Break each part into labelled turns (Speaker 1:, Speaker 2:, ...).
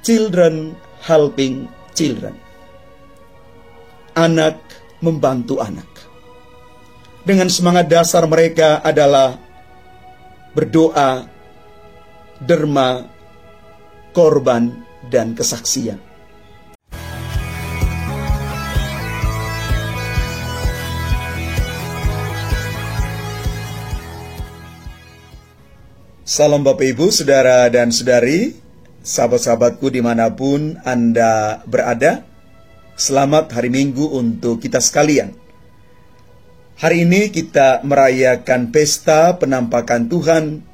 Speaker 1: children helping children. Anak membantu anak. Dengan semangat dasar mereka adalah berdoa, derma, korban, dan kesaksian. Salam Bapak Ibu, Saudara dan Saudari, sahabat-sahabatku dimanapun Anda berada. Selamat hari Minggu untuk kita sekalian. Hari ini kita merayakan pesta penampakan Tuhan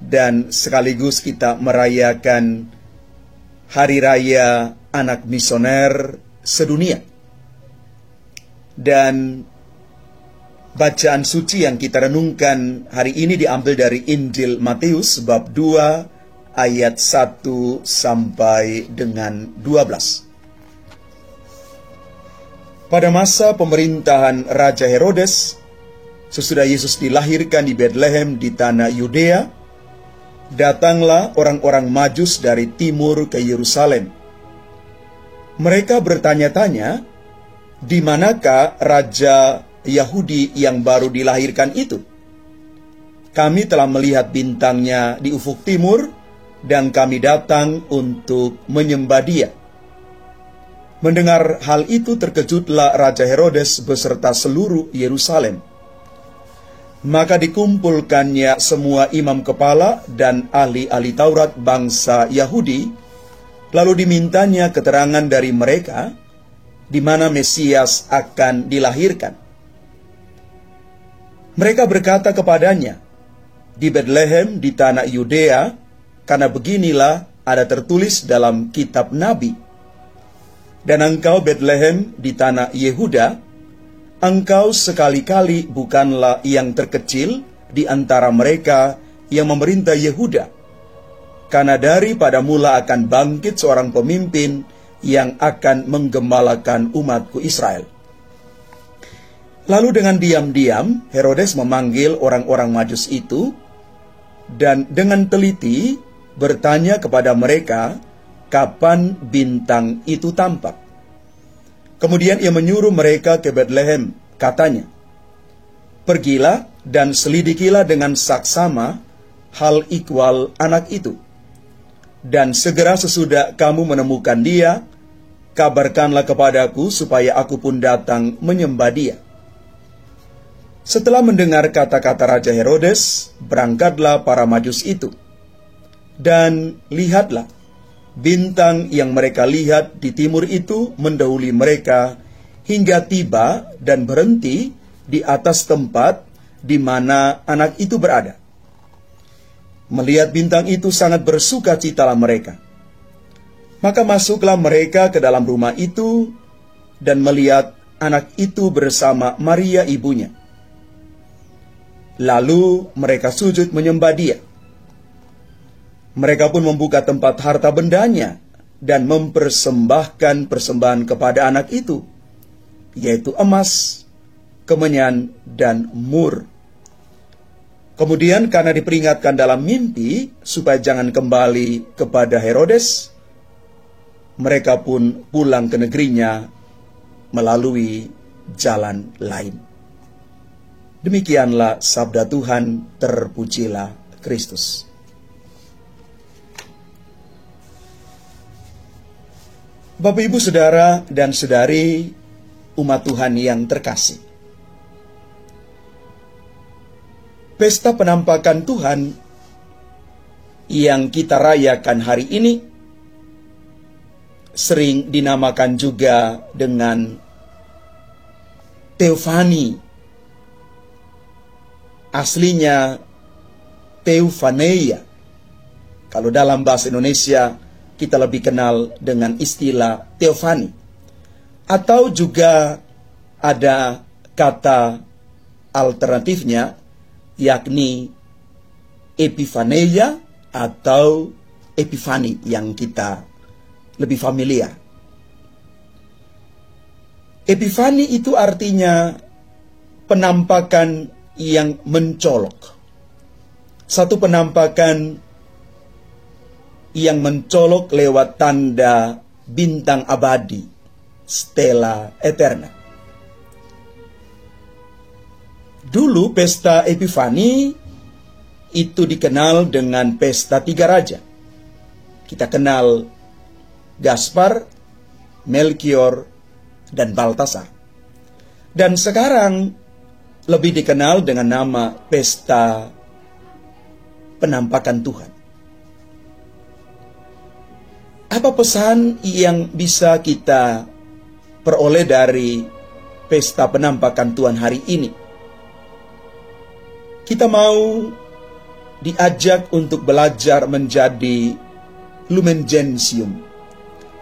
Speaker 1: dan sekaligus kita merayakan Hari Raya Anak Misioner Sedunia. Dan bacaan suci yang kita renungkan hari ini diambil dari Injil Matius bab 2 ayat 1 sampai dengan 12. Pada masa pemerintahan Raja Herodes, sesudah Yesus dilahirkan di Bethlehem di tanah Yudea, datanglah orang-orang Majus dari timur ke Yerusalem. Mereka bertanya-tanya, di manakah Raja Yahudi yang baru dilahirkan itu? Kami telah melihat bintangnya di ufuk timur, dan kami datang untuk menyembah Dia. Mendengar hal itu terkejutlah Raja Herodes beserta seluruh Yerusalem. Maka dikumpulkannya semua imam kepala dan ahli-ahli Taurat bangsa Yahudi, lalu dimintanya keterangan dari mereka di mana Mesias akan dilahirkan. Mereka berkata kepadanya, di Bethlehem di tanah Yudea, karena beginilah ada tertulis dalam kitab Nabi. Dan engkau Bethlehem di tanah Yehuda, engkau sekali-kali bukanlah yang terkecil di antara mereka yang memerintah Yehuda, karena daripada mula akan bangkit seorang pemimpin yang akan menggembalakan umatku Israel. Lalu dengan diam-diam Herodes memanggil orang-orang Majus itu, dan dengan teliti bertanya kepada mereka kapan bintang itu tampak. Kemudian ia menyuruh mereka ke Bethlehem, katanya, pergilah dan selidikilah dengan saksama hal ikhwal anak itu. Dan segera sesudah kamu menemukan dia, kabarkanlah kepadaku supaya aku pun datang menyembah dia. Setelah mendengar kata-kata Raja Herodes, berangkatlah para Majus itu. Dan lihatlah, bintang yang mereka lihat di timur itu mendahului mereka hingga tiba dan berhenti di atas tempat di mana anak itu berada. Melihat bintang itu sangat bersukacitalah mereka. Maka masuklah mereka ke dalam rumah itu dan melihat anak itu bersama Maria ibunya. Lalu mereka sujud menyembah Dia. Mereka pun membuka tempat harta bendanya dan mempersembahkan persembahan kepada anak itu, yaitu emas, kemenyan, dan mur. Kemudian karena diperingatkan dalam mimpi supaya jangan kembali kepada Herodes, mereka pun pulang ke negerinya melalui jalan lain. Demikianlah sabda Tuhan, terpujilah Kristus. Bapak, Ibu, Saudara, dan Saudari, umat Tuhan yang terkasih. Pesta penampakan Tuhan yang kita rayakan hari ini sering dinamakan juga dengan Teofani. Aslinya Teofaneia. Kalau dalam bahasa Indonesia kita lebih kenal dengan istilah Teofani. Atau juga ada kata alternatifnya, yakni Epifaneia atau Epifani yang kita lebih familiar. Epifani itu artinya penampakan yang mencolok. Satu penampakan yang mencolok lewat tanda bintang abadi, Stella Eterna. Dulu pesta Epifani itu dikenal dengan pesta tiga raja. Kita kenal Gaspar, Melkior, dan Baltasar. Dan sekarang lebih dikenal dengan nama pesta penampakan Tuhan. Apa pesan yang bisa kita peroleh dari pesta penampakan Tuhan hari ini? Kita mau diajak untuk belajar menjadi Lumen Gentium,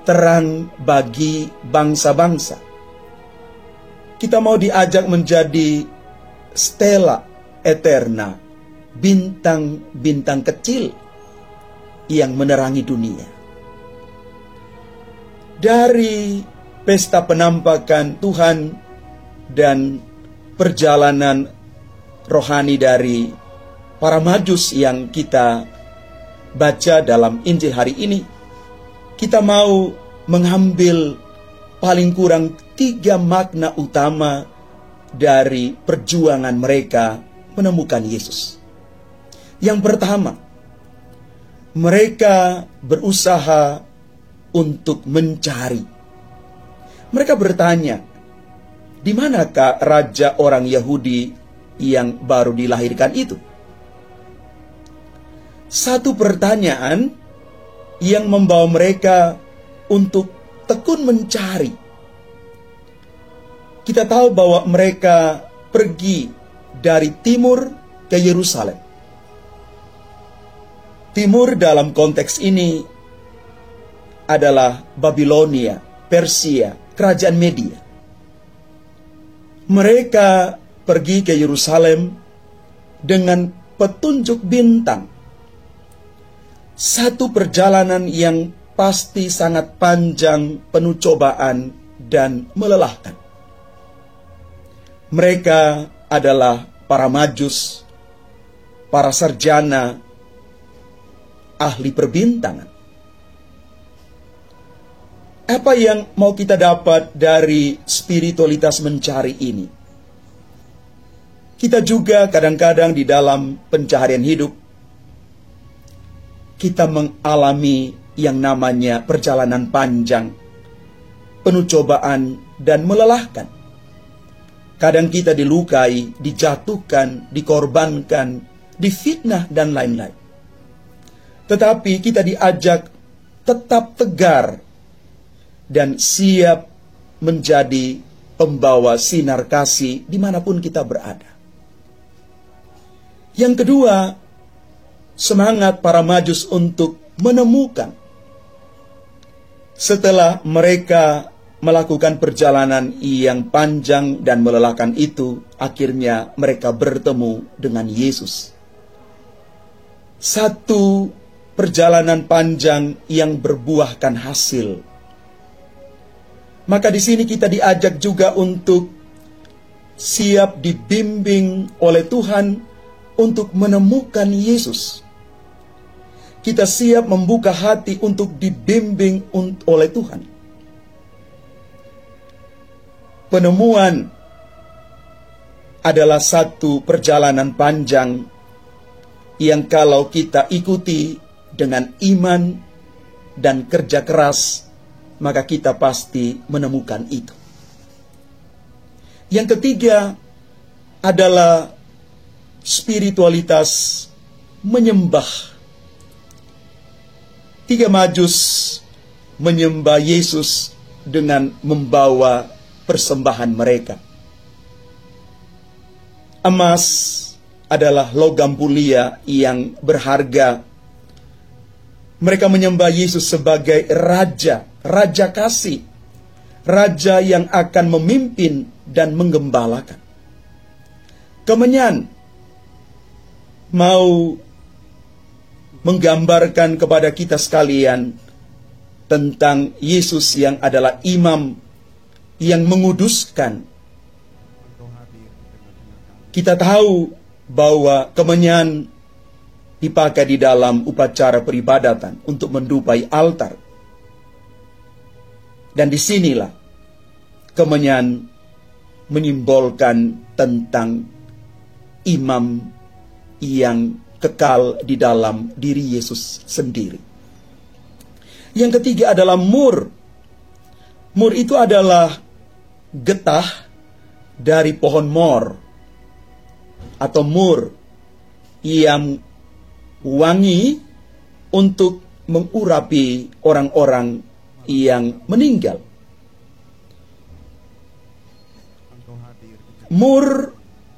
Speaker 1: terang bagi bangsa-bangsa. Kita mau diajak menjadi Stella Eterna, bintang-bintang kecil yang menerangi dunia. Dari pesta penampakan Tuhan dan perjalanan rohani dari para majus yang kita baca dalam Injil hari ini, kita mau mengambil paling kurang 3 makna utama dari perjuangan mereka menemukan Yesus. Yang pertama, mereka berusaha untuk mencari. Mereka bertanya, di manakah raja orang Yahudi yang baru dilahirkan itu? Satu pertanyaan yang membawa mereka untuk tekun mencari. Kita tahu bahwa mereka pergi dari timur ke Yerusalem. Timur dalam konteks ini adalah Babilonia, Persia, kerajaan Media. Mereka pergi ke Yerusalem dengan petunjuk bintang. Satu perjalanan yang pasti sangat panjang, penuh cobaan dan melelahkan. Mereka adalah para majus, para sarjana, ahli perbintangan. Apa yang mau kita dapat dari spiritualitas mencari ini? Kita juga kadang-kadang di dalam pencaharian hidup, kita mengalami yang namanya perjalanan panjang, penuh cobaan dan melelahkan. Kadang kita dilukai, dijatuhkan, dikorbankan, difitnah dan lain-lain. Tetapi kita diajak tetap tegar dan siap menjadi pembawa sinar kasih dimanapun kita berada. Yang kedua, semangat para majus untuk menemukan. Setelah mereka melakukan perjalanan yang panjang dan melelahkan itu, akhirnya mereka bertemu dengan Yesus. Satu perjalanan panjang yang berbuahkan hasil. Maka di sini kita diajak juga untuk siap dibimbing oleh Tuhan untuk menemukan Yesus. Kita siap membuka hati untuk dibimbing oleh Tuhan. Penemuan adalah satu perjalanan panjang yang kalau kita ikuti dengan iman dan kerja keras, maka kita pasti menemukan itu. Yang ketiga adalah spiritualitas menyembah. 3 majus menyembah Yesus dengan membawa persembahan mereka. Emas adalah logam mulia yang berharga. Mereka menyembah Yesus sebagai Raja, Raja kasih, Raja yang akan memimpin dan menggembalakan. Kemenyan mau menggambarkan kepada kita sekalian tentang Yesus yang adalah imam yang menguduskan. Kita tahu bahwa kemenyan dipakai di dalam upacara peribadatan untuk mendupai altar. Dan disinilah kemenyan menyimbolkan tentang imam yang kekal di dalam diri Yesus sendiri. Yang ketiga adalah mur. Mur itu adalah getah dari pohon mor atau mur yang wangi untuk mengurapi orang-orang yang meninggal. Mur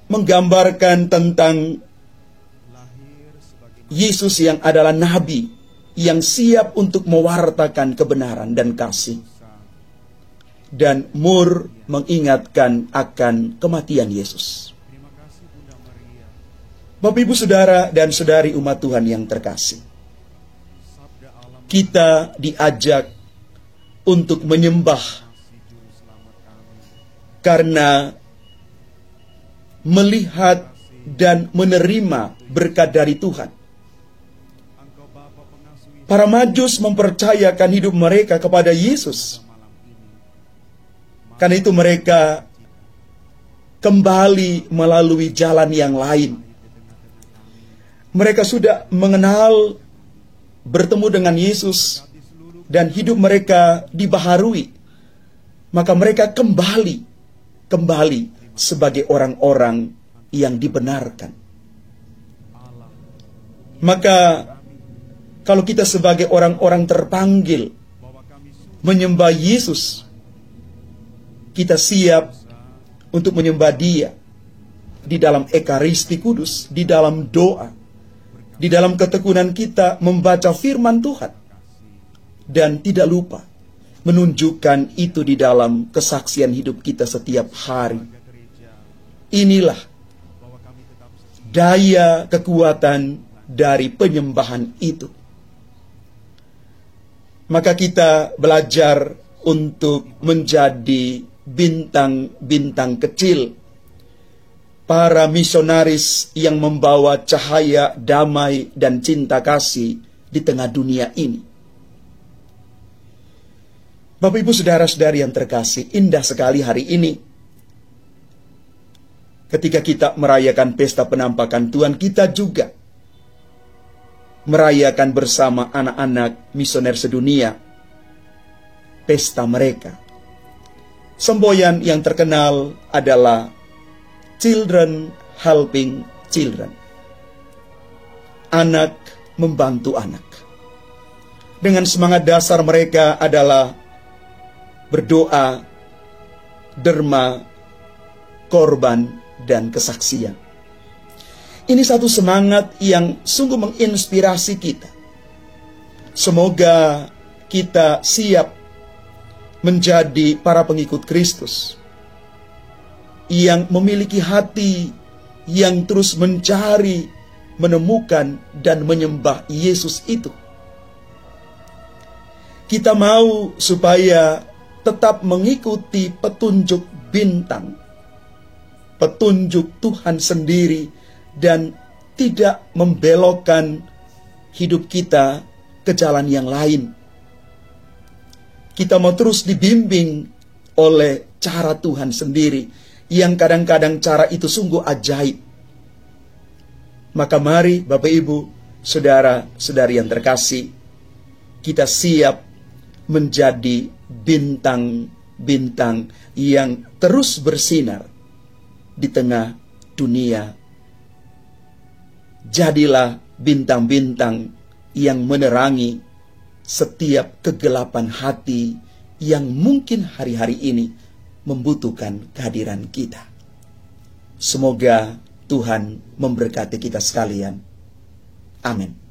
Speaker 1: menggambarkan tentang Yesus yang adalah nabi yang siap untuk mewartakan kebenaran dan kasih. Dan mur mengingatkan akan kematian Yesus. Bapak, Ibu, Saudara dan Saudari umat Tuhan yang terkasih, kita diajak untuk menyembah karena melihat dan menerima berkat dari Tuhan. Para Majus mempercayakan hidup mereka kepada Yesus. Karena itu mereka kembali melalui jalan yang lain. Mereka sudah mengenal, bertemu dengan Yesus, dan hidup mereka dibaharui. Maka mereka kembali sebagai orang-orang yang dibenarkan. Maka kalau kita sebagai orang-orang terpanggil menyembah Yesus, kita siap untuk menyembah Dia di dalam Ekaristi Kudus, di dalam doa, di dalam ketekunan kita membaca firman Tuhan, dan tidak lupa menunjukkan itu di dalam kesaksian hidup kita setiap hari. Inilah daya kekuatan dari penyembahan itu. Maka kita belajar untuk menjadi bintang-bintang kecil, para misionaris yang membawa cahaya damai dan cinta kasih di tengah dunia ini. Bapak, Ibu, Saudara-saudari yang terkasih, indah sekali hari ini ketika kita merayakan pesta penampakan Tuhan. Kita juga merayakan bersama anak-anak misioner sedunia pesta mereka. Semboyan yang terkenal adalah Children Helping Children. Anak membantu anak. Dengan semangat dasar mereka adalah berdoa, derma, korban, dan kesaksian. Ini satu semangat yang sungguh menginspirasi kita. Semoga kita siap menjadi para pengikut Kristus yang memiliki hati yang terus mencari, menemukan, dan menyembah Yesus itu. Kita mau supaya tetap mengikuti petunjuk bintang, petunjuk Tuhan sendiri, dan tidak membelokkan hidup kita ke jalan yang lain. Kita mau terus dibimbing oleh cara Tuhan sendiri, yang kadang-kadang cara itu sungguh ajaib. Maka mari Bapak, Ibu, Saudara-saudari yang terkasih, kita siap menjadi bintang-bintang yang terus bersinar di tengah dunia. Jadilah bintang-bintang yang menerangi setiap kegelapan hati yang mungkin hari-hari ini membutuhkan kehadiran kita. Semoga Tuhan memberkati kita sekalian. Amin.